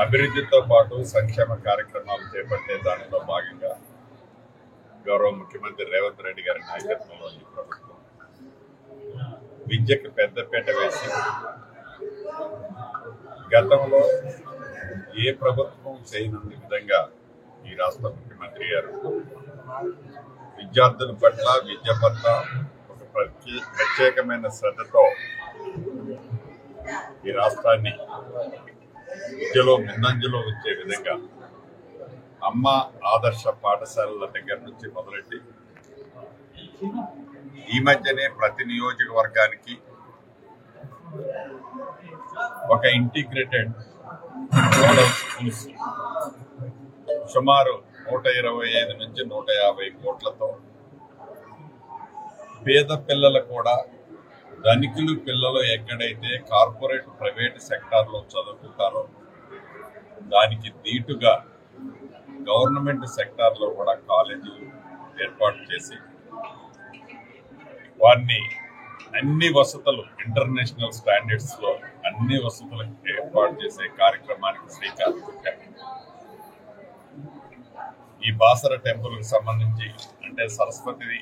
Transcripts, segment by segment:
అభివృద్ధితో పాటు సంక్షేమ కార్యక్రమాలు చేపట్టే దానిలో భాగంగా గౌరవ ముఖ్యమంత్రి రేవంత్ రెడ్డి గారి నాయకత్వంలో ఈ ప్రభుత్వం విద్యకు పెద్దపీట వేసి గతంలో ఏ ప్రభుత్వం చేయనున్న విధంగా ఈ రాష్ట్ర ముఖ్యమంత్రి గారు విద్యార్థుల పట్ల విద్య పట్ల ఒక ప్రత్యేకమైన శ్రద్ధతో ఈ రాష్ట్రాన్ని విద్యలో ముందంజలో ఉంచే విధంగా అమ్మ ఆదర్శ పాఠశాలల దగ్గర నుంచి మొదలెట్టి ఈ మధ్యనే ప్రతి నియోజకవర్గానికి ఒక ఇంటిగ్రేటెడ్ మోడల్ స్కూల్స్ సుమారు 125 నుంచి 150 కోట్లతో పేద పిల్లలు కూడా ధనికులు పిల్లలు ఎక్కడైతే కార్పొరేట్ ప్రైవేట్ సెక్టార్లో చదువుకుంటారో దానికి దీటుగా గవర్నమెంట్ సెక్టార్లో కూడా కాలేజీలు ఏర్పాటు చేసి వారిని అన్ని వసతులు ఇంటర్నేషనల్ స్టాండర్డ్స్ లో అన్ని వసతులు ఏర్పాటు చేసే కార్యక్రమానికి శ్రీకారం చుట్టారు. ఈ బాసర టెంపుల్ కి సంబంధించి అంటే సరస్వతి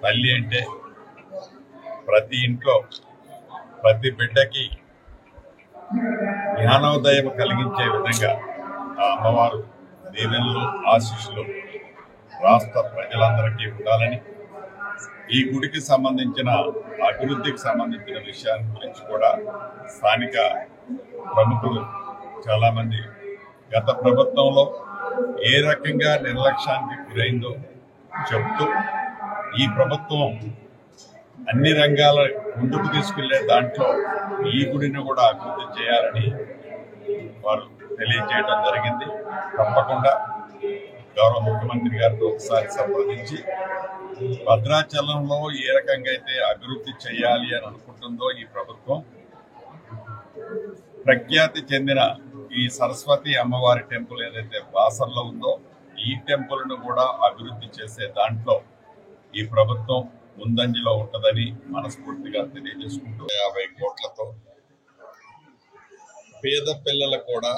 తల్లి అంటే ప్రతి ఇంట్లో ప్రతి బిడ్డకి జ్ఞానోదయం కలిగించే విధంగా ఆ అమ్మవారు దీవెనలు ఆశీస్సులు రాష్ట్ర ప్రజలందరికీ ఉండాలని ఈ గుడికి సంబంధించిన అభివృద్ధికి సంబంధించిన విషయాన్ని గురించి కూడా స్థానిక ప్రముఖులు చాలా మంది గత ప్రభుత్వంలో ఏ రకంగా నిర్లక్ష్యానికి గురైందో చెప్తూ ఈ ప్రభుత్వం అన్ని రంగాల ముందుకు తీసుకెళ్లే దాంట్లో ఈ గుడిని కూడా అభివృద్ధి చేయాలని వారు తెలియజేయడం జరిగింది. తప్పకుండా గౌరవ ముఖ్యమంత్రి గారితో ఒకసారి సంప్రదించి భద్రాచలంలో ఏ రకంగా అయితే అభివృద్ధి చేయాలి అని అనుకుంటుందో ఈ ప్రభుత్వం ప్రఖ్యాతి చెందిన ఈ సరస్వతి అమ్మవారి టెంపుల్ ఏదైతే బాసర్లో ఉందో ఈ టెంపుల్ ను కూడా అభివృద్ధి చేసే దాంట్లో ఈ ప్రభుత్వం ముందంజలో ఉంటుందని మనస్ఫూర్తిగా తెలియజేసుకుంటూ 50 కోట్లతో పేద పిల్లలు కూడా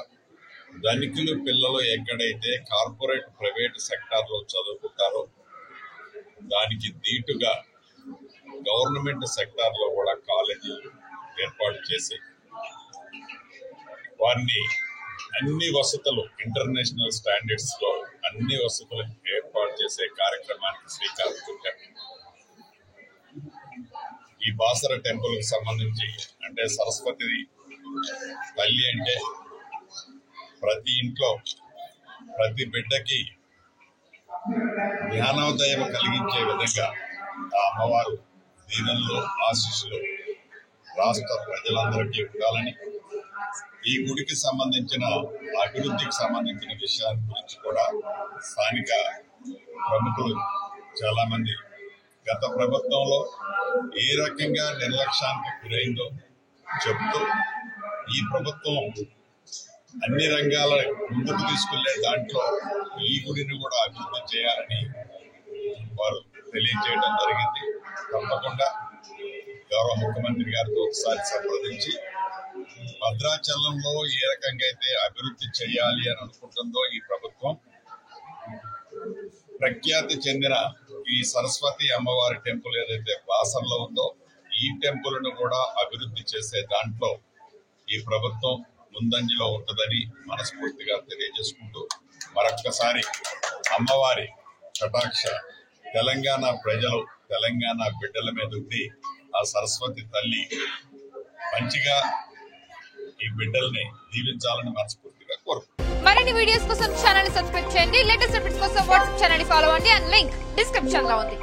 ధనికులు పిల్లలు ఎక్కడైతే కార్పొరేట్ ప్రైవేట్ సెక్టార్లో చదువుకుంటారో దానికి దీటుగా గవర్నమెంట్ సెక్టార్లో కూడా కాలేజీలు ఏర్పాటు చేసి వారిని అన్ని వసతులు ఇంటర్నేషనల్ స్టాండర్డ్స్ లో అన్ని వసతులు ఏర్పాటు చేసే కార్యక్రమానికి శ్రీకారం చుట్టారు. ఈ బాసర టెంపుల్ కి సంబంధించి అంటే సరస్వతి తల్లి అంటే ప్రతి ఇంట్లో ప్రతి బిడ్డకి జ్ఞానోదయం కలిగించే విధంగా ఆ అమ్మవారు దీవెనలు ఆశీస్సులు రాష్ట్ర ప్రజలందరికీ ఉండాలని ఈ గుడికి సంబంధించిన అభివృద్ధికి సంబంధించిన విషయాల గురించి కూడా స్థానిక ప్రముఖులు చాలా మంది గత ప్రభుత్వంలో ఏ రకంగా నిర్లక్ష్యానికి గురైందో చెప్తూ ఈ ప్రభుత్వం అన్ని రంగాల ముందుకు తీసుకెళ్లే దాంట్లో ఈ గుడిని కూడా అభివృద్ధి చేయాలని వారు తెలియజేయడం జరిగింది. తప్పకుండా గౌరవ ముఖ్యమంత్రి గారితో ఒకసారి సంప్రదించి భద్రాచలంలో ఏ రకంగా అయితే అభివృద్ధి చేయాలి అని అనుకుంటుందో ఈ ప్రభుత్వం ప్రఖ్యాతి చెందిన ఈ సరస్వతి అమ్మవారి టెంపుల్ ఏదైతే బాసర్లో ఉందో ఈ టెంపుల్ ను కూడా అభివృద్ధి చేసే దాంట్లో ఈ ప్రభుత్వం ముందంజలో ఉంటుందని మనస్ఫూర్తిగా తెలియజేసుకుంటూ మరొక్కసారి అమ్మవారి కటాక్ష తెలంగాణ ప్రజలు తెలంగాణ బిడ్డల మీద ఉండి ఆ సరస్వతి తల్లి మంచిగా ఈ బిడ్డల్ని దీవించాలని మనస్ఫూర్తిగా కోరుకుంటున్నాను. మరిన్ని వీడియోస్ కోసం ఛానల్ ని సబ్స్క్రైబ్ చేయండి. లేటెస్ట్ అప్డేట్స్ కోసం వాట్సాప్ ఛానల్ ని ఫాలో అవ్వండి. అండ్ లింక్ డిస్క్రిప్షన్ లో ఉంది.